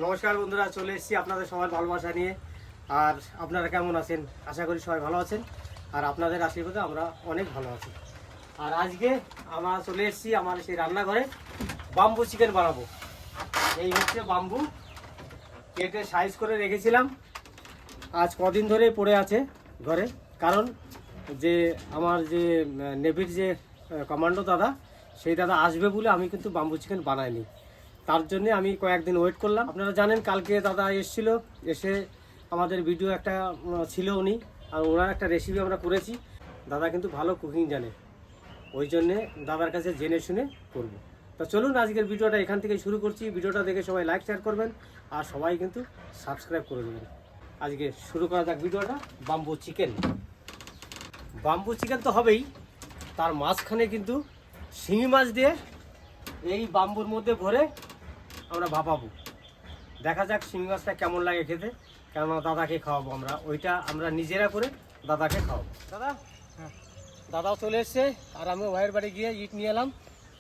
নমস্কার বন্ধুরা, চলে এসেছি আপনাদের সবার ভালোবাসা নিয়ে। আর আপনারা কেমন আছেন? আশা করি সবাই ভালো আছেন। আর আপনাদের আশীর্বাদে আমরা অনেক ভালো আছি। আর আজকে আমরা চলে এসেছি আমার সেই রান্নাঘরে, বাম্বু চিকেন বানাবো। এই হচ্ছে বাম্বু, কেটে সাইজ করে রেখেছিলাম। আজ কদিন ধরে পড়ে আছে ঘরে, কারণ যে আমার যে নেভির যে কমান্ডো দাদা, সেই দাদা আসবে বলে আমি কিন্তু বাম্বু চিকেন বানাইনি। তার জন্য আমি কয়েকদিন ওয়েট করলাম। আপনারা জানেন কালকে দাদা এসেছিল, এসে আমাদের ভিডিও একটা ছিল উনি, আর ওনার একটা রেসিপি আমরা করেছি। দাদা কিন্তু ভালো কুকিং জানে, ওই জন্যে দাদার কাছে জেনে শুনে করব। তো চলুন আজকের ভিডিওটা এখান থেকে শুরু করছি। ভিডিওটা দেখে সবাই লাইক শেয়ার করবেন আর সবাই কিন্তু সাবস্ক্রাইব করে দেবেন। আজকে শুরু করা যাক ভিডিওটা। বাম্বু চিকেন, বাম্বু চিকেন তো হবেই, তার মাঝখানে কিন্তু শিঙি মাছ দিয়ে এই বাম্বুর মধ্যে ভরে আমরা ভাপাবো। দেখা যাক শিঙি মাছটা কেমন লাগে খেতে, কেননা দাদাকে খাওয়াবো আমরা, ওইটা আমরা নিজেরা করে দাদাকে খাওয়াবো। দাদা দাদাও চলে এসছে, আর আমি ভাইয়ের বাড়ি গিয়ে ইট নিয়ে এলাম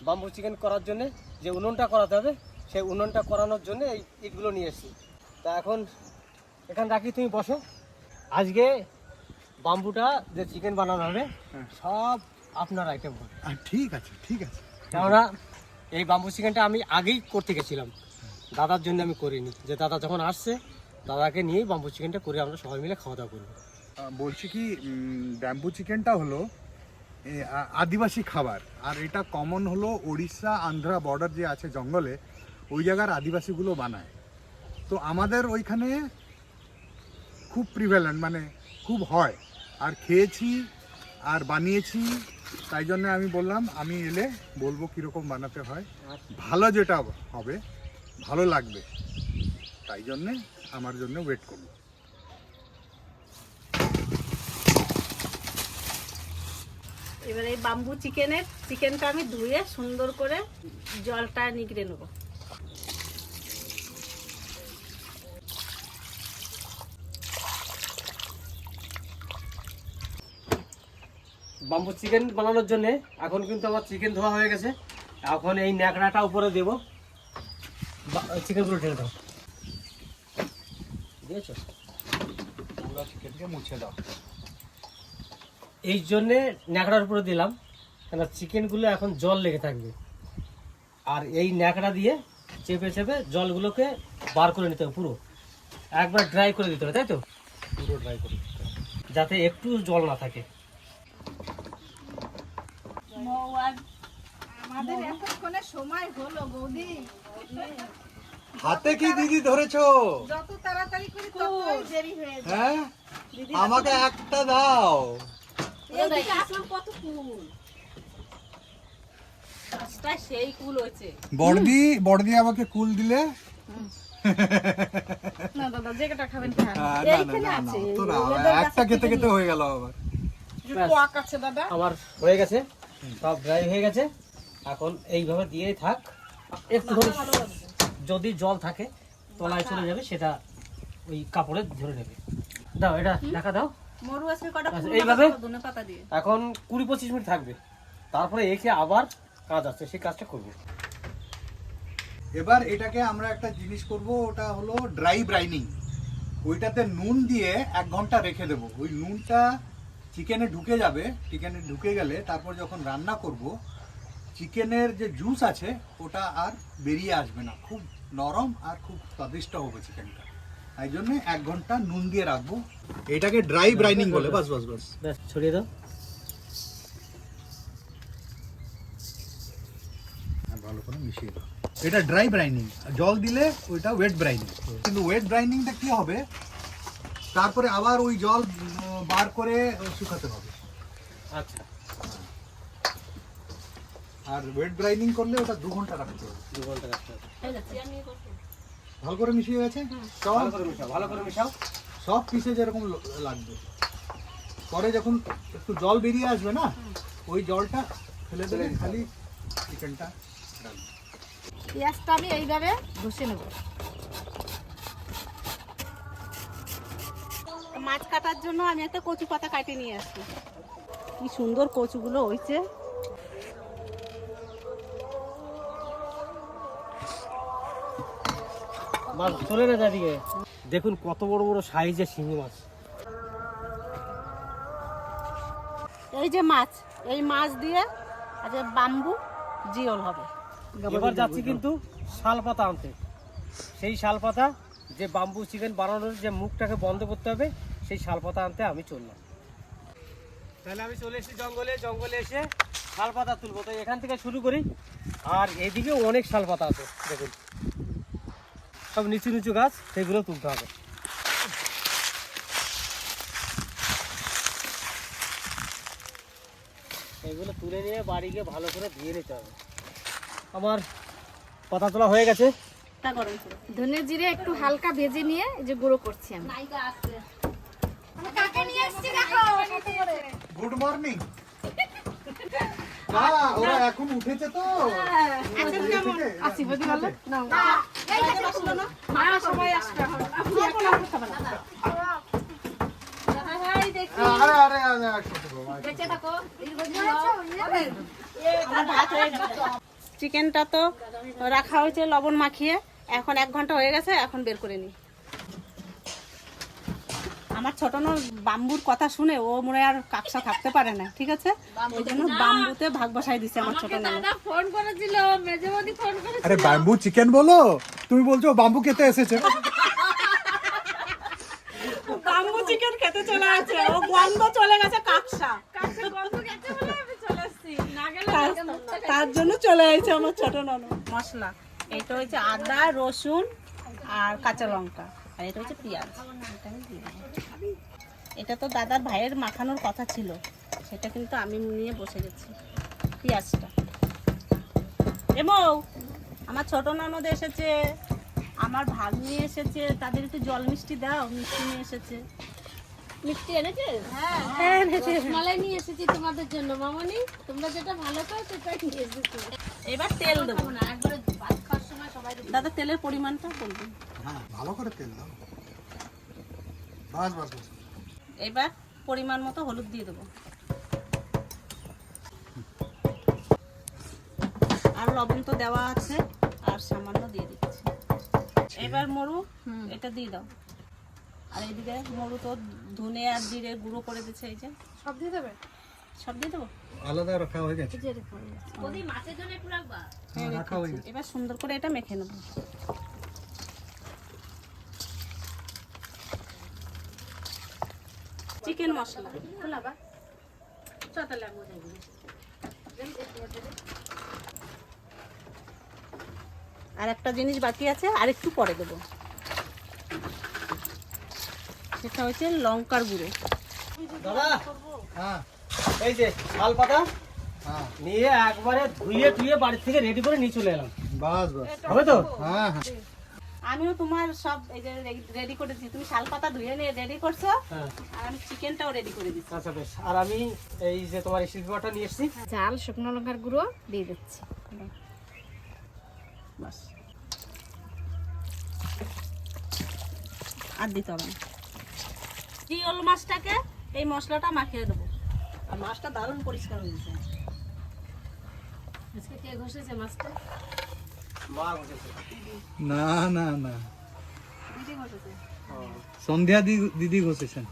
বাম্বু চিকেন করার জন্য। যে উনুনটা করাতে হবে, সেই উনুনটা করানোর জন্য এই ইটগুলো নিয়ে এসেছি। তা এখন এখানে রাখি, তুমি বসো। আজকে বাম্বুটা যে চিকেন বানানো হবে সব আপনার আইটেম হবে। ঠিক আছে ঠিক আছে। কেননা এই বাম্বু চিকেনটা আমি আগেই করতে গেছিলাম, দাদার জন্য আমি করিনি। যে দাদা যখন আসছে, দাদাকে নিয়েই বাম্বু চিকেনটা করে আমরা সবাই মিলে খাওয়া দাওয়া করবো। বলছি কি, ব্যাম্বু চিকেনটা হলো আদিবাসী খাবার, আর এটা কমন হলো ওড়িশা আন্ধ্রা বর্ডার যে আছে জঙ্গলে, ওই জায়গার আদিবাসীগুলো বানায়। তো আমাদের ওইখানে খুব প্রিভ্যালেন্ট, মানে খুব হয়, আর খেয়েছি আর বানিয়েছি। তাই জন্য আমি বললাম আমি এলে বলবো কীরকম বানাতে হয়, ভালো যেটা হবে, ভালো লাগবে, তাই জন্যে আমার জন্য ওয়েট করবো। এবার এই বাম্বু চিকেনটা আমি ধুয়ে সুন্দর করে জলটা নিগড়ে নেব। বাম্বু চিকেন বানানোর জন্য এখন কিন্তু আমার চিকেন ধোয়া হয়ে গেছে। এখন এই ন্যাকড়াটা উপরে দেবো, চিকেনগুলো ঢেলে দাও। দিয়েছো? পুরো চিকেনকে মুছে দাও। এই জন্যে ন্যাকড়ার উপরে দিলাম, কেন চিকেনগুলো এখন জল লেগে থাকবে। আর এই ন্যাকড়া দিয়ে চেপে চেপে জলগুলোকে বার করে নিতে হবে, পুরো একবার ড্রাই করে দিতে হবে, তাই তো? পুরো ড্রাই করে দিতে হবে, যাতে একটু জল না থাকে। আমাদের এতক্ষণে সময় হলো বৌদি। হাতে কি দিদি ধরেছো? যত তাড়াতাড়ি করি ততই দেরি হয়ে যায়। হ্যাঁ, আমাকে একটা দাও। এইদিকে আসলাম, কত কুল গাছটা, সেই কুল হয়েছে। বড়দি আমাকে কুল দিলে। না দাদা, যেটা খাবেন খান। না, এইখানে আছে, তোরা এদের একটা গাছে খেতে খেতে হয়ে গেল আবার। পোয়াক আছে দাদা। আমার হয়ে গেছে, সব ড্রাই হয়ে গেছে। এখন এইভাবে দিয়েই থাক, একটু করে যদি জল থাকে তলায় চলে যাবে, সেটা ওই কাপড়ে ধরে নেবে। দাও, এটা দেখা দাও। মরু আছে কটা আচ্ছা, ফুল এইভাবে ধনে পাতা দিয়ে। এখন 20-25 মিনিট থাকবে, তারপরে এসে আবার কাজ আছে, সেই কাজটা করবো। এবার এটাকে আমরা একটা জিনিস করব, ওটা হলো ড্রাই ব্রাইনিং। ওইটাতে নুন দিয়ে 1 ঘন্টা রেখে দেবো। ওই নুনটা চিকেনে ঢুকে যাবে, চিকেনে ঢুকে গেলে তারপর যখন রান্না করব, চিকেনের যে জুস আছে ওটা আর বেরিয়ে আসবে না, খুব নরম আর খুব স্বাদিষ্ট হবে চিকেনটা। তাই জন্য 1 ঘন্টা নুন দিয়ে রাখবো। এটাকে ড্রাই ব্রাইনিং বলে। বাস বাস বাস, ব্যাস, ছড়িয়ে দাও। ভালো করে মিশিয়ে দাও। এটা ড্রাই ব্রাইনিং, জল দিলে ওইটা ওয়েট ব্রাইনিং। কিন্তু ওয়েট ব্রাইনিংটা কি হবে, তারপরে আবার ওই জল বার করে শুকাতে হবে। আচ্ছা, আর ওয়েট ব্রাইনিং করলে ওটা 2 ঘন্টা রাখতে হবে। 2 ঘন্টা রাখতে হবে। ভালো করে মিশিয়ে গেছে, ভালো করে মিশাও, ভালো করে মিশাও। সব পিসে যেরকম লাগবে। পরে যখন একটু জল বেরিয়ে আসবে না, ওই জলটা ফেলে দিলে খালি চিকেনটা রাখবে। পেঁয়াজটা আমি এইভাবে ঘষে নেব। মাছ কাটার জন্য আমি একটা কচু পাতা কাটে নিয়ে আসছি। কি সুন্দর কচুগুলো হয়েছে। মাছ চলে না চারদিকে। দেখুন কত বড় বড় সাইজের শিঙি মাছ। এই যে মাছ, এই মাছ দিয়ে আজ বাম্বু জিওল হবে। এবার যাচ্ছি কিন্তু শাল পাতা আনতে। সেই শাল পাতা যে বাম্বু চিকেন বানানোর যে মুখটাকে বন্ধ করতে হবে, সেই শাল পাতা আনতে আমি চললাম। তাহলে আমি চলে এসেছি জঙ্গলে। জঙ্গলে এসে শাল পাতা তুলবো। তো এখান থেকে শুরু করি। আর এদিকেও অনেক শাল পাতা আছে, দেখুন সব নিচু নিচু গাছ, সেগুলো তুলতে হবে। এগুলো তুলে নিয়ে বাড়ি গিয়ে ভালো করে ধুয়ে নিতে হবে। আমার পাতা তোলা হয়ে গেছে। ধনে জিরে একটু হালকা ভেজে নিয়ে এই যে গুঁড়ো করছি আমি। Good morning. ওরা এখন উঠেছে তো। চিকেনটা তো রাখা হয়েছে লবণ মাখিয়ে, এখন 1 ঘন্টা হয়ে গেছে, এখন বের করে নিই। আমার ছোট বাম্বুর কথা শুনে ও মনে আর কাকসা থাকতে পারে না, ঠিক আছে? ওই জন্য বাম্বুতে ভাগ বসাই দিছে আমার ছোট দাদা ফোন করেছিল, মেজেমণি ফোন করেছিল। আরে ব্যাম্বু চিকেন বলো, তুমি বলছো বাম্বু খেতে এসেছে। বাম্বু চিকেন খেতে চলে আছে, ও গন্ধ চলে গেছে কাকসা, গন্ধ গেছে বলে আমি চলে আসছি, না গেলে তার জন্য চলে আসছে আমার ছোট ননদ। মশলা এটা হচ্ছে আদা, রসুন আর কাঁচা লঙ্কা, আর এটা হচ্ছে পেঁয়াজ। এটা আমি দিয়ে দেবো। এটা তো দাদার ভাইয়ের মাখানোর কথা ছিল, সেটা কিন্তু আমি নিয়ে বসে গেছি। পেঁয়াজটা এবং আমার ছোট ননদ এসেছে, আমার ভাগ্নি এসেছে, তাদের একটু জল মিষ্টি দাও। মিষ্টি নিয়ে এসেছে। মিষ্টি এনেছে? হ্যাঁ এনেছে। মালাই নিয়ে এসেছি তোমাদের জন্য মামনি, তোমরা যেটা ভালো খাও সেটাই নিয়ে এসেছি। এবার তেল দেবো। না একবারে ভাত খাওয়ার সময় সবাই দাদা তেলের পরিমাণটা বলবেন। হ্যাঁ, ভালো করে তেল দাও। বাস বাস বাস। এবার পরিমাণ মতো হলুদ দিয়ে দেবো, আর লবণ তো দেওয়া আছে, আর সামান্য দিয়ে দিচ্ছি। এবার মরু এটা দিয়ে দাও। আর এইদিকে মরু তো ধনে আর জিরে গুঁড়ো করে দিচ্ছে। এই যে সব দিয়ে দেবে? সব দিয়ে দেবো। আলাদা রাখা হয়ে গেছে। ওদি মাছের জন্য একটু রাখবা। হ্যাঁ, রাখা হয়ে গেছে। এবার সুন্দর করে এটা মেখে নেবো। চিকেন মশলা খোলাবা? আর একটা জিনিস বাকি আছে, আর একটু পরে দেবো। সেটা হচ্ছে লঙ্কার গুঁড়ো। দাদা হ্যাঁ এই যে শাল পাতা হ্যাঁ, নিয়ে একবারে ধুয়ে টুয়ে বাড়ি থেকে রেডি করে নিয়ে চলে এলাম। বাস বাস। হবে তো? হ্যাঁ হ্যাঁ। আমিও তোমার সব এই যে রেডি করে দিচ্ছি। তুমি শাল পাতা ধুয়ে নিয়ে রেডি করছো, হ্যাঁ আর আমি চিকেনটাও রেডি করে দিচ্ছি। আচ্ছা বেশ। আর আমি এই যে তোমার শিল্পটা নিয়ে এসেছি। ঝাল শুকনো লঙ্কার গুঁড়ো দিয়ে দিচ্ছি। বাস, আর দিতে হবে না। জিওল মাছটাকে এই মশলাটা মাখিয়ে দেবো। আর মাছটা দারুণ পরিষ্কার হয়েছে। আজকে কে ঘষেছে মাছটা? মা বসেছে। না না না, দিদি ঘষেছে। সন্ধ্যা দিদি ঘষেছেন।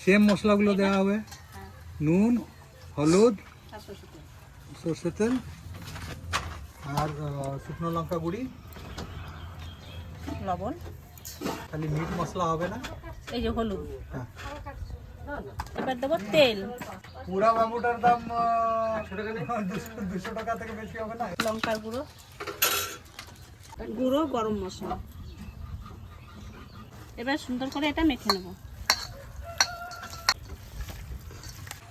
সেম মশলাগুলো দেওয়া হবে, নুন, হলুদ, আর সরষে তেল। সর্ষের তেল, আর শুকনো লঙ্কা গুঁড়ি। লবণ, খালি মিট মশলা হবে না। এই যে হলুদ। হ্যাঁ। এবার দেবো তেল, পুরা বাম্বুটার দাম 200 টাকা থেকে বেশি হবে না। লঙ্কার গুঁড়ো, গুঁড়ো গরম মশলা। এবার সুন্দর করে এটা মেখে নেব।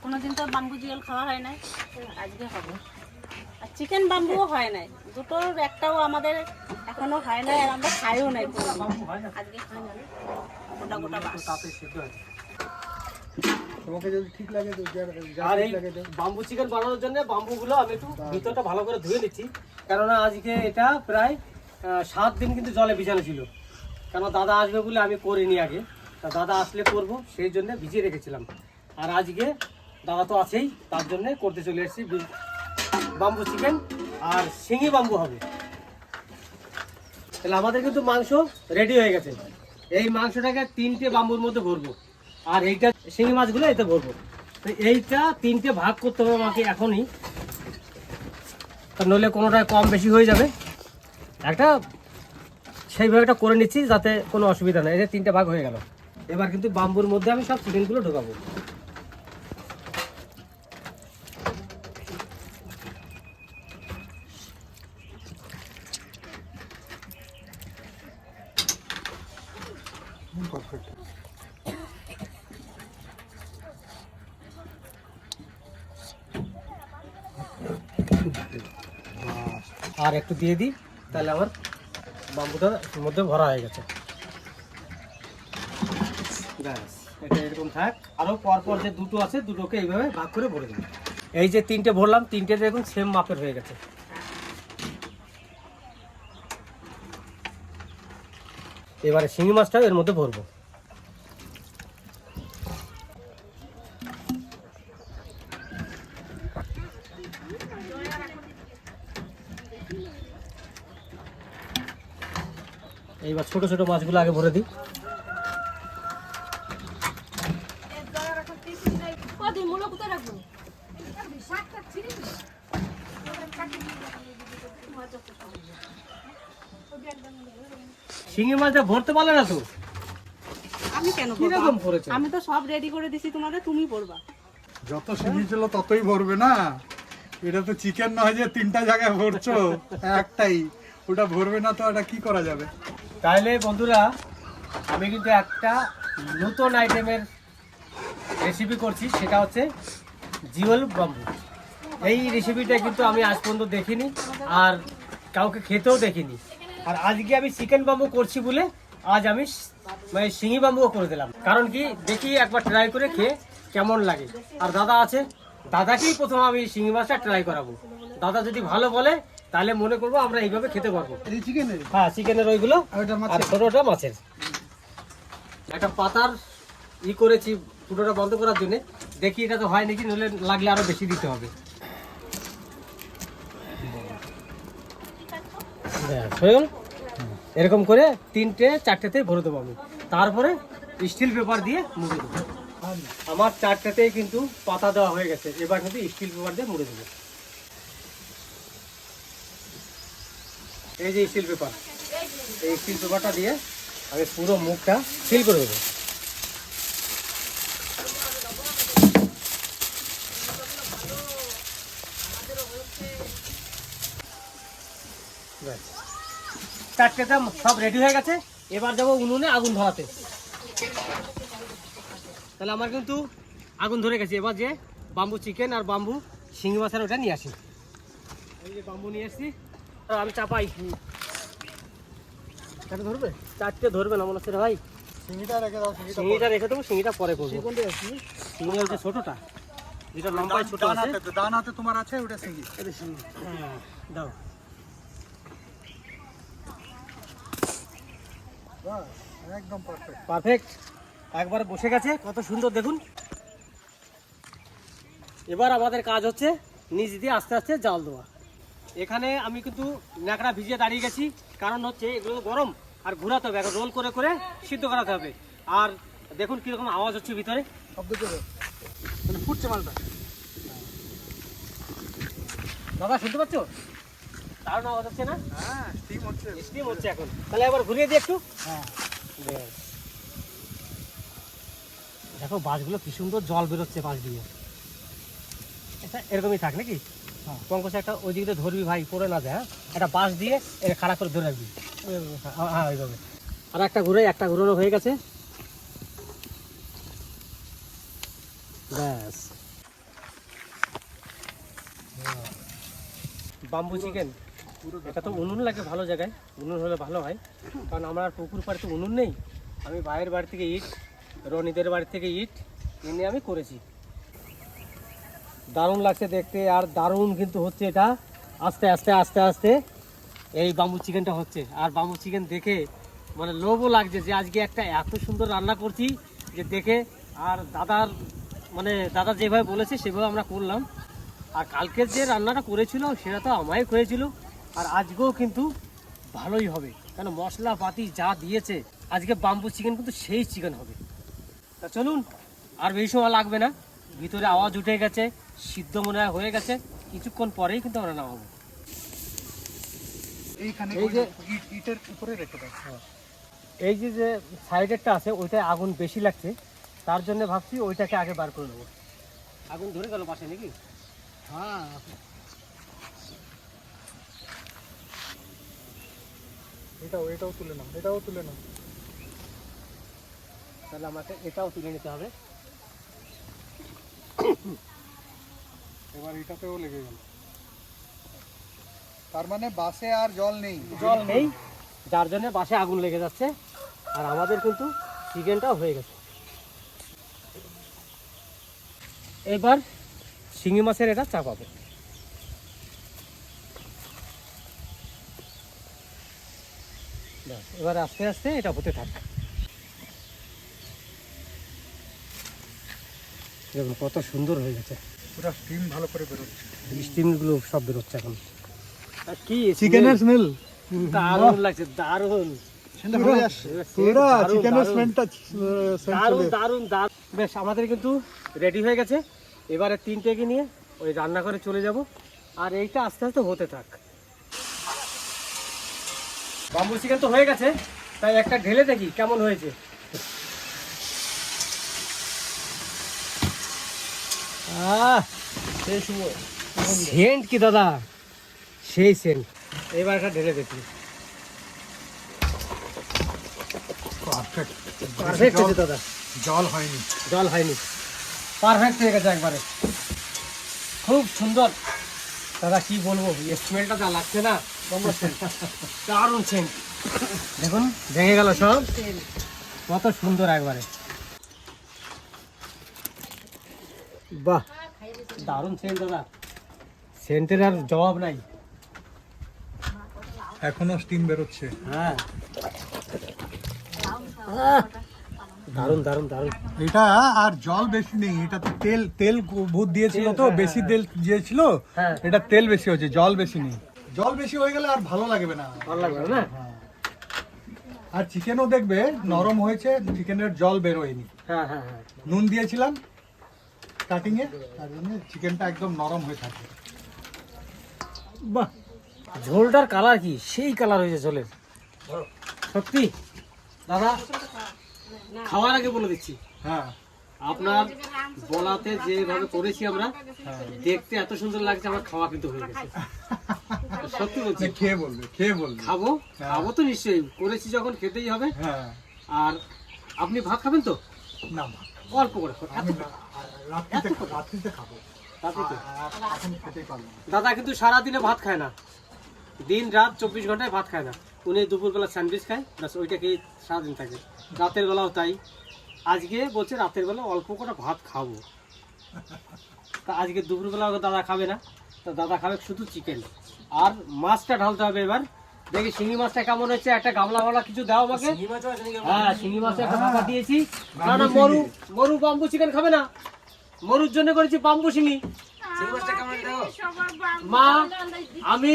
কোনোদিন তো বাম্বু জিওল খাওয়া হয় নাই, আজকে হবে। আর চিকেন বাম্বুও হয় নাই, দুটোর একটাও আমাদের এখনো হয় নাই, আর আমরা খাইও নাই। আজকে খাই না, গোটা গোটা বাস। তাতে সিদ্ধ আছে। তোমাকে যদি ঠিক লাগে তো আর এই বাম্বু চিকেন বানানোর জন্য বাম্বুগুলো আমি একটু ভিতরটা ভালো করে ধুয়ে নিচ্ছি, কেননা আজকে এটা প্রায় 7 দিন কিন্তু জলে ভিজানো ছিল। কেন দাদা আসবে বলে আমি করিনি আগে, তা দাদা আসলে করব সেই জন্য ভিজিয়ে রেখেছিলাম। আর আজকে দাদা তো আছেই, তার জন্য করতে চলে এসেছি বাম্বু চিকেন। আর শিঙি বাম্বু হবে। তাহলে আমাদের কিন্তু মাংস রেডি হয়ে গেছে। এই মাংসটাকে 3টে বাম্বুর মধ্যে ভরবো, আর এইটা শিঙি মাছগুলো এতে ভরবো। তো এইটা 3টে ভাগ করতে হবে আমাকে এখনই, নইলে কোনোটায় কম বেশি হয়ে যাবে। একটা সেইভাবে একটা করে নিচ্ছি যাতে কোনো অসুবিধা নেই। এই যে 3টে ভাগ হয়ে গেল। এবার কিন্তু বাম্বুর মধ্যে আমি সব চিকেনগুলো ঢোকাবো। আর একটু দিয়ে দিই, তাহলে আমার বাম্বুটা মধ্যে ভরা হয়ে গেছে। ব্যাস, এটা এরকম থাক। আরও পরপর যে দুটো আছে দুটোকে এইভাবে ভাগ করে ভরে দেবো। এই যে 3টে ভরলাম, 3টে দেখুন সেম মাপের হয়ে গেছে। এবারে শিঙি মাছটা এর মধ্যে ভরবো। এইবার ছোট ছোট মাছগুলো আগে ভরে দিই। মূলো কোথায় রাখবো? শিঙি মাছটা ভরতে পারলে না তো? আমি কেন কিরকম ভরেছো? আমি তো সব রেডি করে দিছি তোমাদের, তুমি পড়বা। যত শিঙি ছিল ততই ভরবে না। এটা তো চিকেন নয় যে 3টা জায়গায় ভরছো, একটাই। ওটা ভরবে না তো এটা কি করা যাবে? তাহলে বন্ধুরা, আমি কিন্তু একটা নতুন আইটেমের রেসিপি করছি, সেটা হচ্ছে জিওল বাম্বু। এই রেসিপিটা কিন্তু আমি আজ পর্যন্ত দেখিনি, আর কাউকে খেতেও দেখিনি। আর আজকে আমি চিকেন বাম্বু করছি বলে আজ আমি মানে শিঙি বাম্বুও করে দিলাম। কারণ কি, দেখি একবার ট্রাই করে খেয়ে কেমন লাগে। আর দাদা আছে, দাদাকেই প্রথম আমি শিঙি মাছটা ট্রাই করাবো। দাদা যদি ভালো বলে তাহলে মনে করবো আমরা এইভাবে খেতে পারবো। হ্যাঁ, চিকেনের ওইগুলো, আর ছোটটা মাছের। একটা পাতার করেছি ফুটোটা বন্ধ করার জন্য। দেখি এটা তো হয় নাকি, নইলে লাগলে আরো বেশি দিতে হবে। হয়ে গেল। এরকম করে 3টে 4টেতে ভরে দেবো আমি। তারপরে স্টিল পেপার দিয়ে মুড়ে দেবো। আমার 4টেতেই কিন্তু পাতা দেওয়া হয়ে গেছে। এবার কিন্তু স্টিল পেপার দিয়ে মুড়ে দেবো। এই যে স্টিল পেপার, এই স্টিল পেপারটা দিয়ে আমি পুরো মুখটা সিল করে দেবো। ব্যাস, 4টেটা সব রেডি হয়ে গেছে। এবার যাবো উনুনে আগুন ধরাতে। তাহলে আমার কিন্তু আগুন ধরে গেছে। এবার যে বাম্বু চিকেন আর বাম্বু শিঙি মাছের ওটা নিয়ে আসি। এই যে বাম্বু নিয়ে আসছি, আমি চাপাই। ধরবে 4টে ধরবে না মনে হচ্ছে রে ভাই। শিঙিটা রেখে দেবো, শিঙিটা পরে করবো। শিঙি হচ্ছে ছোটটা, যেটা লম্বায় ছোট আছে। ডান হাতে তোমার আছে ওটা শিঙি। হ্যাঁ, দাও। একদম পারফেক্ট। পারফেক্ট, একবারে বসে গেছে, কত সুন্দর দেখুন। এবার আমাদের কাজ হচ্ছে নিচ দিয়ে আস্তে আস্তে জাল দেওয়া। এখানে আমি কিন্তু ন্যাকড়া ভিজিয়ে দাঁড়িয়ে গেছি, কারণ হচ্ছে এগুলো গরম আর ঘোরাতে হবে, রোল করে করে সিদ্ধ করাতে হবে। আর দেখুন কিরকম আওয়াজ হচ্ছে ভিতরে, শব্দ করে মানে ফুটছে মালটা। দাদা শুনতে পাচ্ছ? দারুণ আওয়াজ হচ্ছে না? হ্যাঁ, স্টিম হচ্ছে। স্টিম হচ্ছে এখন। তাহলে একবার ঘুরিয়ে দিই একটু। হ্যাঁ, ব্যাস। দেখো বাঁশগুলো কি সুন্দর জল বেরোচ্ছে বাঁশ দিয়ে। এটা এরকমই থাক নাকি? পঙ্কজ একটা ওই দিকে ধরবি ভাই, পড়ে না যায়। হ্যাঁ, একটা বাঁশ দিয়ে এটা খাড়া করে ধরে রাখবি। হ্যাঁ, ওইভাবে। আর একটা ঘুরানো হয়ে গেছে। ব্যাস, বাম্বু চিকেন। এটা তো উনুন লাগে ভালো জায়গায়, উনুন হলে ভালো হয়। কারণ আমার পুকুর পাড়ে তো উনুন নেই। আমি ভাইয়ের বাড়ি থেকে ইট, রনিদের বাড়ি থেকে ইট এনে আমি করেছি। দারুণ লাগছে দেখতে, আর দারুণ কিন্তু হচ্ছে এটা। আস্তে আস্তে আস্তে আস্তে এই বাম্বু চিকেনটা হচ্ছে। আর বাম্বু চিকেন দেখে মানে লোভও লাগছে যে আজকে একটা এত সুন্দর রান্না করছি যে দেখে। আর দাদা যেভাবে বলেছে সেভাবে আমরা করলাম। আর কালকের যে রান্নাটা করেছিল সেটা তো আমায় হয়েছিল, আর আজকেও কিন্তু ভালোই হবে। কেন মশলাপাতি যা দিয়েছে আজকে বাম্বু চিকেন কিন্তু সেই চিকেন হবে। তা চলুন, আর বেশি সময় লাগবে না, ভিতরে আওয়াজ উঠে গেছে, সিদ্ধ মনে হয় হয়ে গেছে, কিছুক্ষণ পরেই কিন্তু আমরা নামাবো। এইখানে এই যে ইটের উপরে রেখে দাও। এই যে যে সাইডেরটা আছে ওইটায় আগুন বেশি লাগছে, তার জন্য ভাবছি ওইটাকে আগে বার করে নেবো। আগুন ধরে গেল পাশে নাকি? হ্যাঁ, এটাও তুলে নাও, এটাও তুলে নাও। তাহলে আমাকে এটাও তুলে নিতে হবে। এবার এটাতেও লেগে গেল, তার মানে বাসে আর জল নেই। জল নেই, যার জন্য বাসে আগুন লেগে যাচ্ছে, আর আমাদের কিন্তু চিকেনটাও হয়ে গেছে। এবার শিঙি মাছের এটা চাপাবো। ব্যাস, এবার আস্তে আস্তে এটা হতে থাক। দেখুন কত সুন্দর হয়ে গেছে, পুরো স্টিম ভালো করে বেরোচ্ছে। স্টিমগুলো সব বেরোচ্ছে এখন। আর কি চিকেনের স্মেল দারুণ লাগছে, দারুণ পুরো চিকেনের স্মেলটা দারুণ দারুণ দারুণ। বেশ, আমাদের কিন্তু রেডি হয়ে গেছে। এবারে 3টেকে নিয়ে ওই রান্নাঘরে চলে যাব, আর এইটা আস্তে আস্তে হতে থাক। বাম্বু চিকেন তো হয়ে গেছে, তাই একটা ঢেলে দেখি কেমন হয়েছে। সেন্ট কি দাদা, সেই সেন্ট। এবার একটা ঢেলে দেখি। পারফেক্ট পারফেক্ট হয়েছে দাদা, জল হয়নি। জল হয়নি, পারফেক্ট হয়ে গেছে একবারে, খুব সুন্দর। দাদা কি বলবো, স্মেলটা যা লাগছে না, দারুণ সেন্ট। দেখুন ভেঙে গেল সব, কত সুন্দর একবারে। বাহ, দারুণ সেন্ট দাদা, সেন্টের আর জবাব নাই। এখনো স্টিম বেরোচ্ছে। হ্যাঁ, দারুণ দারুণ দারুণ। এটা আর জল বেশি নেই, এটা তো তেল তেল ভূত দিয়েছিল তো, হ্যাঁ, বেশি তেল দিয়েছিল, হ্যাঁ। এটা তেল বেশি হয়েছে, জল বেশি নেই। জল বেশি হয়ে গেলে আর ভালো লাগবে না। ভালো লাগবে না। আর চিকেনও দেখবে নরম হয়েছে, চিকেনের জল বেরোয়নি। হ্যাঁ হ্যাঁ হ্যাঁ, নুন দিয়েছিলাম স্টার্টিং এ, তার জন্য চিকেনটা একদম নরম হয়ে থাকে। বাহ, ঝোলটার কালার কি সেই কালার হয়েছে ঝোলের, সত্যি দাদা। খাওয়ার আগে বলে দিচ্ছি, হ্যাঁ, আপনার বলাতে যেভাবে করেছি আমরা, দেখতে এত সুন্দর লাগছে, আমার খাওয়া কিন্তু হয়ে গেছে, সত্যি বলছি। খেয়ে বলবে, খেয়ে বলবে। খাবো, খাবো তো নিশ্চয়ই, করেছি যখন খেতেই হবে। হ্যাঁ, আর আপনি ভাত খাবেন তো? না অল্প করে, আমি রাত্রিতে খাবো, রাত্রিতে। এখন খেতেই পারবো না। দাদা কিন্তু সারাদিনে ভাত খায় না, দিন রাত 24 ঘন্টায় ভাত খায় না। উনি দুপুরবেলা স্যান্ডউইচ খায়, ব্যাস ওইটাকেই সারাদিন থাকে। রাতের বেলাও তাই। আজকে বলছে রাতের বেলা অল্প করে ভাত খাবো, তা আজকে দুপুরবেলা দাদা খাবে না, তা দাদা খাবে শুধু চিকেন। আর মাছটা ঢালতে হবে এবার। দেখি শিঙি মাছটা কেমন হচ্ছে, একটা গামলা কিছু দাও আমাকে। হ্যাঁ, শিঙি মাছে একটা ভাপা দিয়েছি। না না, মরু বাম্বু চিকেন খাবে না, মরুর জন্য করেছি বাম্বু শিঙি। মা, আমি,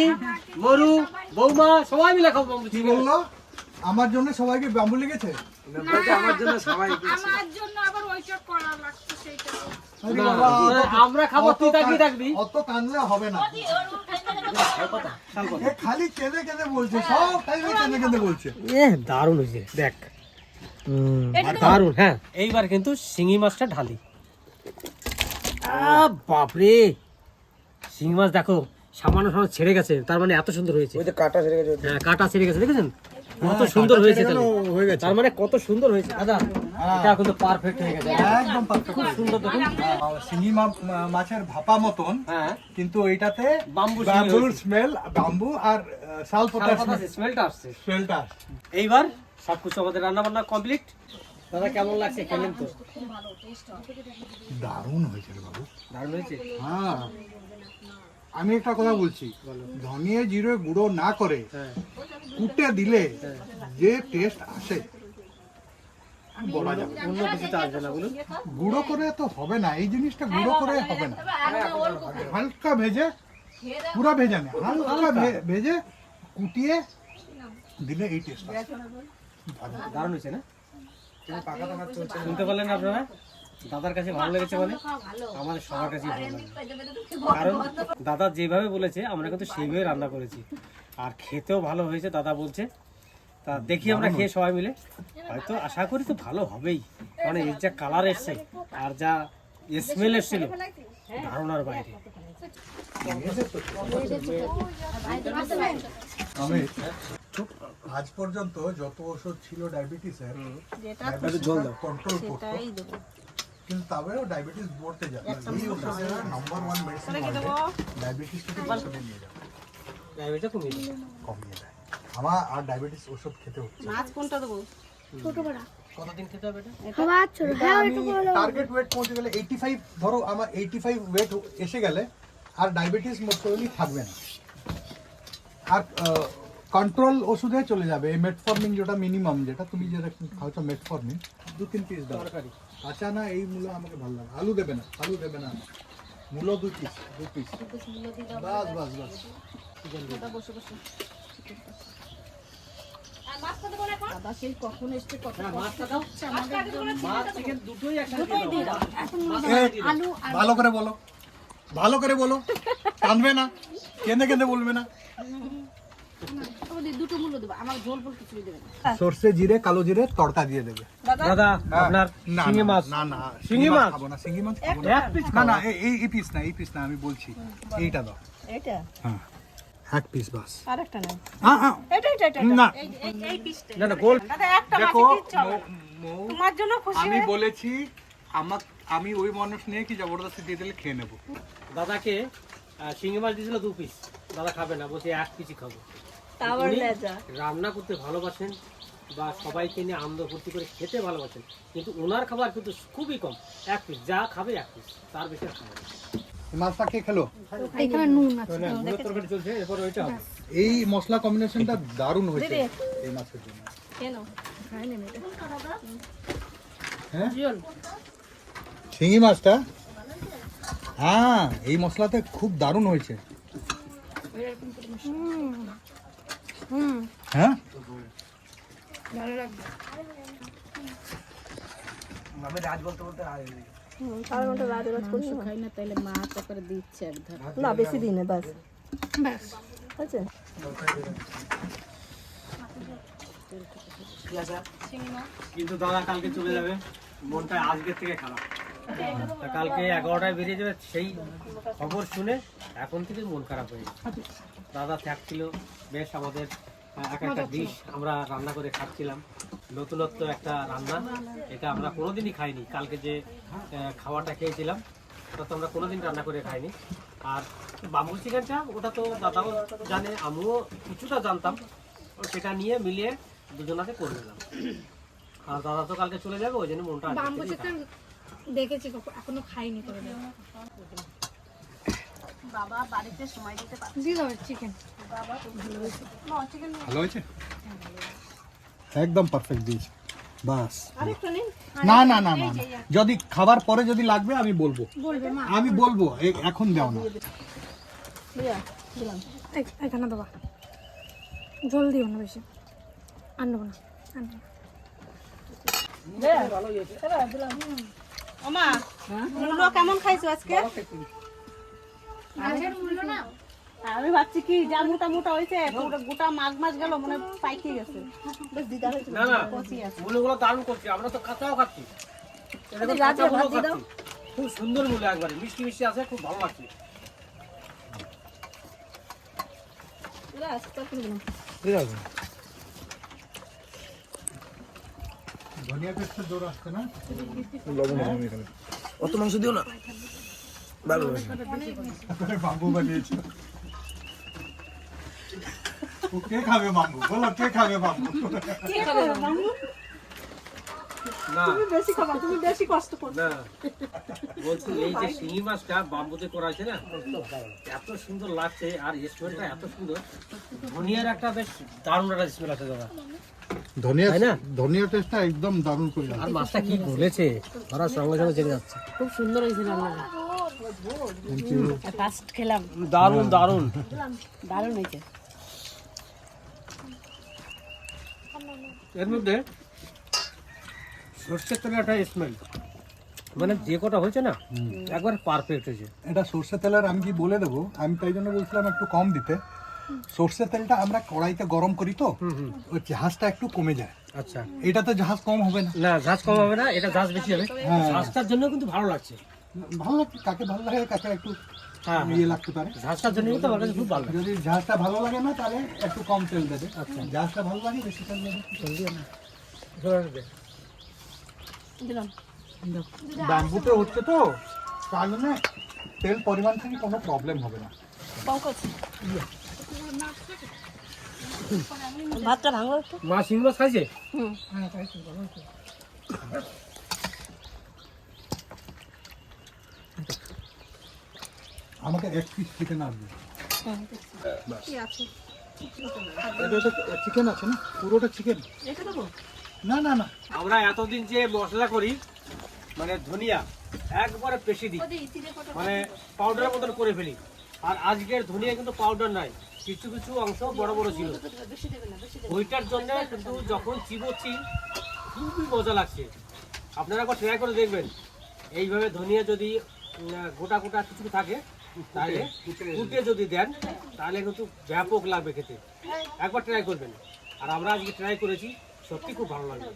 মরু, বৌমা সবাই মিলে খাবো বাম্বু কি চিকেন। বললো? আমার জন্য সবাইকে বাম্বু লেগেছে? আমার জন্য সবাই আমার জন্য আবার ওইটা করা লাগছে সেইটা। আরে না, বাবা, আমরা খাবো, তুই তাকিয়ে থাকবি। অত কাঁদলে হবে না। এ খালি কেঁদে কেঁদে বলছে, সব টাইমে কেঁদে কেঁদে বলছে। দারুণ হয়েছে দেখ, দারুণ। হ্যাঁ, এইবার কিন্তু শিঙি মাছটা ঢালি। বাপরে, শিঙি মাছ দেখো সামান্য সামান্য ছেড়ে গেছে, তার মানে এত সুন্দর হয়েছে। হ্যাঁ, কাটা ছেড়ে গেছে, দেখেছেন কত সুন্দর কাটা হয়েছে, ছেড়ে গেলেও হয়ে গেছে। তার মানে কত সুন্দর হয়েছে দাদা। এটা কিন্তু পারফেক্ট হয়ে গেছে, একদম পারফেক্ট, খুব সুন্দর দেখুন। শিঙি মাছের ভাপা মতন, হ্যাঁ, কিন্তু এইটাতে বাম্বু বাম্বুর স্মেল, বাম্বু আর শালপাতার স্মেলটা আসছে। স্মেলটা। এইবার সবকিছু আমাদের রান্না বান্না কমপ্লিট। দাদা কেমন লাগছে, খেলেন তো? দারুণ হয়েছে রে বাবু, দারুণ হয়েছে। হ্যাঁ। আমি একটা কথা বলছি, ধনিয়া জিরে গুঁড়ো না করে হ্যাঁ, কুটে দিলে যে টেস্ট আসে বলা যাবে না। অন্য কিছুতে আসবে না বলুন। গুঁড়ো করে তো হবে না, এই জিনিসটা গুঁড়ো করে হবে না। হালকা ভেজে, পুরা ভেজে না, হালকা ভেজে কুটিয়ে দিলে এই টেস্ট দারুণ হয়েছে না? শুনতে পারলেন আপনারা? দাদার কাছে ভালো লেগেছে মানে আমাদের সবার কাছেই ভালো লাগে, কারণ দাদা যেভাবে বলেছে আমরা কিন্তু সেইভাবে রান্না করেছি, আর খেতেও ভালো হয়েছে দাদা বলছে। তা দেখি আমরা খেয়ে সবাই মিলে, হয়তো আশা করি তো ভালো হবেই, কারণ এর যা কালার এসছে আর যা স্মেল এসছিল ধারণার বাইরে। আমি আজ পর্যন্ত যত ওষুধ ছিল ডায়াবেটিসের যেটা কন্ট্রোল করতো, সেটাই দেবো। কিন্তু তবেও ডায়াবেটিস বলতে যাবে। এই ওষুধের নাম্বার 1 মেডিসিন ডায়াবেটিসকে কন্ট্রোলে নিয়ে যাবে, ডায়াবেটিস কমিয়ে দিল। কমিয়ে দেয়। আমার আর ডায়াবেটিস ওষুধ খেতে হচ্ছে না। মাছ কোনটা দেবো? কতদিন খেতে হবে এটা? টার্গেট ওয়েট পৌঁছে গেলে 85, ধরো আমার 85 ওয়েট এসে গেলে আর ডায়াবেটিস মোস্ট প্রবাবলি থাকবে না, আর কন্ট্রোল ওষুধে চলে যাবে। এই মেটফর্মিন যেটা মিনিমাম, যেটা তুমি যেটা খাওয়াছো মেটফর্মিন, 2-3 পিস দাও। আচ্ছা না, এই মূলো আমাকে ভালো লাগে। আলু দেবে না, আলু দেবে না, মূলো 2 পিস বাস বাস বাস। বসে বসে দাদা সেই কখন এসছে, কত মাছটা দাও, মাছ চিকেন দুটোই একসাথে দিয়ে দাও। ভালো করে বলো, ভালো করে বলো, কাঁদবে না, কেঁদে কেঁদে বলবে না। দুটো মূল্য দেবো, আমার ঝোল ফোল কিছুই দেবে না। সর্ষে জিরে কালো জিরে তড়কা দিয়ে দেবে। দাদা আপনার না শিঙি মাছ, না না, শিঙি মাছ খাবো না, শিঙি মাছ খাবো না। এক পিস না না, এই পিস না, এই পিস না, আমি বলছি এইটা দাও। এটা হ্যাঁ, এক পিস বাস। আরেকটা না, হ্যাঁ এটা এটা এটা না এই পিসটা। না না গোল। দাদা একটা দেখো, মাছ কি চলে? তোমার জন্য খুশি আমি বলেছি আমি ওই মানুষ নিয়ে কি জবরদস্তি দিয়ে দিলে খেয়ে নেবো। দাদাকে শিঙি মাছ দিয়েছিল 2 পিস, দাদা খাবে না, বলছে 1 পিসই খাবো। তাওয়ার উনি লেজা রান্না করতে ভালোবাসেন বা সবাইকে নিয়ে আনন্দ ফুর্তি করে খেতে ভালোবাসেন, কিন্তু ওনার খাবার কিন্তু খুবই কম, 1 পিস, যা খাবে 1 পিস, তার বেশি আর খাবে না। মাছটা কে খেলো? এখানে নুন আছে। তো না, গুঁড়োর তরকারি চলছে, এরপর ওইটা হবে। এই মশলা কম্বিনেশনটা দারুণ হয়েছে এই মাছের জন্য। কেন হ্যাঁ, শিঙি মাছটা, হ্যাঁ এই মশলাতে খুব দারুণ হয়েছে। হ্যাঁ, খাই না, তাইলে মাছ করে দিচ্ছে একদম। না বেশি দিনে বাস আছে। কিন্তু দাদা কালকে চলে যাবে, মনটা আজকের থেকে খারাপ। তা কালকে 11টায় বেরিয়ে যাবে, সেই খবর শুনে এখন থেকে মন খারাপ হয়ে গেছে। দাদা থাকছিল, বেশ আমাদের এক একটা ডিশ আমরা রান্না করে খাচ্ছিলাম, নতুনত্ব একটা রান্না, এটা আমরা কোনোদিনই খাইনি। কালকে যে খাওয়াটা খেয়েছিলাম ওটা তো আমরা কোনোদিন রান্না করে খাইনি। আর বাম্বু চিকেনটা ওটা তো দাদাও জানে, আমিও কিছুটা জানতাম, সেটা নিয়ে মিলিয়ে দুজনাকে করে দিলাম। আর দাদা তো কালকে চলে যাবে, ওই জন্য মনটা আজকের বাম্বু থেকেই চিকেন দেখেছি, এখনো খাইনি করে দেবো। বাবা বাড়িতে সময় দিতে পারে। দিয়ে দেবে চিকেন। ভালো হয়েছে, একদম পারফেক্ট দিয়েছে বাস। আরেকটা নিন। না না না না না, যদি খাবার পরে যদি লাগবে আমি বলবো, বলবে মা। আমি বলবো, এখন দাও না। এখানে দেবা, জল দিও না বেশি, আনবো না, আনবো না। ওমা মূলো কেমন খাইছো আজকে? মাছের মূল্য না, আমি ভাবছি কি যা মোটা মোটা হয়েছে, পুরো গোটা মাছ গেল, মনে হয় পাইকে গেছে। বেশ দিদা হয়েছে, না না, কচি আছে। মূলগুলো দারুণ করছি, আমরা তো কাঁচাও খাচ্ছি, এটা তো কাঁচা মূলো খাচ্ছি। খুব সুন্দর মূলো, একবারে মিষ্টি মিষ্টি আছে, খুব ভালো লাগছে। ধনিয়া পেস্টের জোর আসছে না? অত মাংস দিও না, ভালো বাম্বু বানিয়েছে। ও কে খাবে বাম্বু? বলো কে খাবে বাম্বু? না তুমি বেশি খাবা, তুমি বেশি কষ্ট করো। না, বলছি এই যে শিঙি মাছটা বাম্বুতে করা আছে না, এত সুন্দর লাগছে, আর স্মেলটা এত সুন্দর। ধনিয়ার একটা বেশ দারুণ একটা স্মেল আছে দাদা। ধনিয়া, তাই না? ধনিয়া টেস্টটা একদম দারুণ করে আছে। আর মাছটা কি গলেছে, ধরার সঙ্গে সঙ্গে জেনে যাচ্ছে। খুব সুন্দর হয়েছে রান্নাটা। ফার্স্ট খেলাম, দারুণ দারুণ। দারুণ হয়েছে। এর মধ্যে সর্ষের তেলের একটা স্মেল, মানে যে কটা হয়েছে না একবার পারফেক্ট হয়েছে। এটা সর্ষে তেলের আমি কি বলে দেবো, আমি তাই জন্য বলছিলাম একটু কম দিতে। সর্ষের তেলটা আমরা কড়াইতে গরম করি তো ওই ঝাঁজটা একটু কমে যায়। আচ্ছা, এটা তো ঝাঁজ কম হবে না। না ঝাঁজ কম হবে না, এটা ঝাঁজ বেশি হবে। হ্যাঁ। ঝাঁজটার জন্য কিন্তু ভালো লাগছে। ভালো লাগছে, কাকে ভালো লাগে কাকে একটু হ্যাঁ, ইয়ে লাগতে পারে। ঝাঁজটার জন্য কিন্তু আমার কাছে খুব ভালো লাগে। যদি ঝাঁজটা ভালো লাগে না তাহলে একটু কম তেল দেবে। আচ্ছা, ঝাঁজটা ভালো লাগে বেশি তেল দেবে। দিলাম। ব্যাম্বুতে হচ্ছে তো তার জন্য তেল পরিমাণ থেকে কোনো প্রবলেম হবে না। কম করছি। ভাতটা ভাঙলো একটু। মা শিং মাছ খাইছে? হুম। আমাকে এক পিস চিকেন আসবে। কি আছে? এটা তো চিকেন আছে না, পুরোটা চিকেন। এটা দেবো? না না না, আমরা এতদিন যে মশলা করি মানে ধনিয়া একবারে পেশি দিই, মানে পাউডারের মতন করে ফেলি। আর আজকের ধনিয়া কিন্তু পাউডার নাই, কিছু কিছু অংশ বড় বড় ছিল। ওইটার জন্য কিন্তু যখন চিবোচ্ছি খুবই মজা লাগছে। আপনারা একবার ট্রাই করে দেখবেন, এইভাবে ধনিয়া যদি গোটা গোটা কিছু থাকে তাহলে কুটে যদি দেন তাহলে কিন্তু ব্যাপক লাগবে খেতে। একবার ট্রাই করবেন। আর আমরা আজকে ট্রাই করেছি, সত্যি খুব ভালো লাগবে।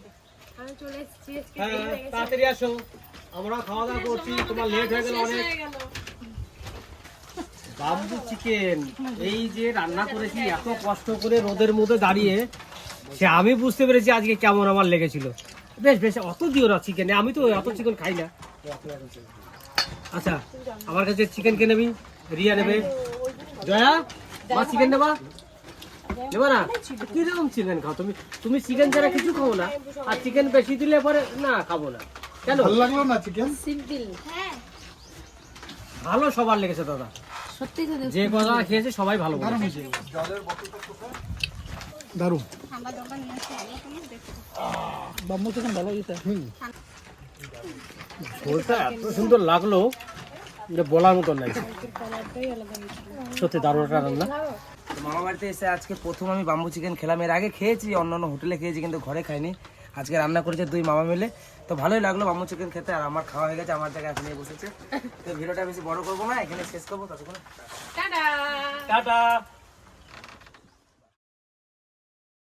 হ্যাঁ, তাড়াতাড়ি আসো, আমরা খাওয়া দাওয়া করছি, তোমার লেট হয়ে গেল অনেক। বাম্বু চিকেন এই যে রান্না করেছি এত কষ্ট করে রোদের মধ্যে দাঁড়িয়ে, সে আমি বুঝতে পেরেছি আজকে কেমন আমার লেগেছিল। বেশ বেশ, অত দিও না চিকেন, আমি তো অত চিকেন খাই না। আচ্ছা, আমার কাছে চিকেন কে নেবি? রিয়া নেবে, জয়া মা চিকেন নেবা, নেবা না? কিরকম চিকেন খাও তুমি? তুমি চিকেন ছাড়া কিছু খাবো না, আর চিকেন বেশি দিলে পরে না খাবো না। কেন ভালো লাগলো না চিকেন? ভালো সবার লেগেছে দাদা, সত্যি তো যে কথা খেয়েছে সবাই ভালো বলেছে। দারুণ। ঠান্ডা জলটা নিয়ে আসতে হবে তোমার দেখো। বাম্বু চিকেন ভালো এটা। ঝোলটা এত সুন্দর লাগলো যে বলার মতন নাই, সত্যি দারুণ একটা রান্না। মামা বাড়িতে এসে আজকে প্রথম আমি বাম্বু চিকেন খেলাম। এর আগে খেয়েছি, অন্য হোটেলে খেয়েছি, কিন্তু ঘরে খাইনি। আজকে রান্না করেছে দুই মামা মিলে, তো ভালোই লাগলো বাম্বু চিকেন খেতে। আর আমার খাওয়া হয়ে গেছে, আমার জায়গায় এখন বসেছে। তো ভিডিওটা বেশি বড় করবো না, এখানে শেষ করবো। ততক্ষণ টাটা। টাটা।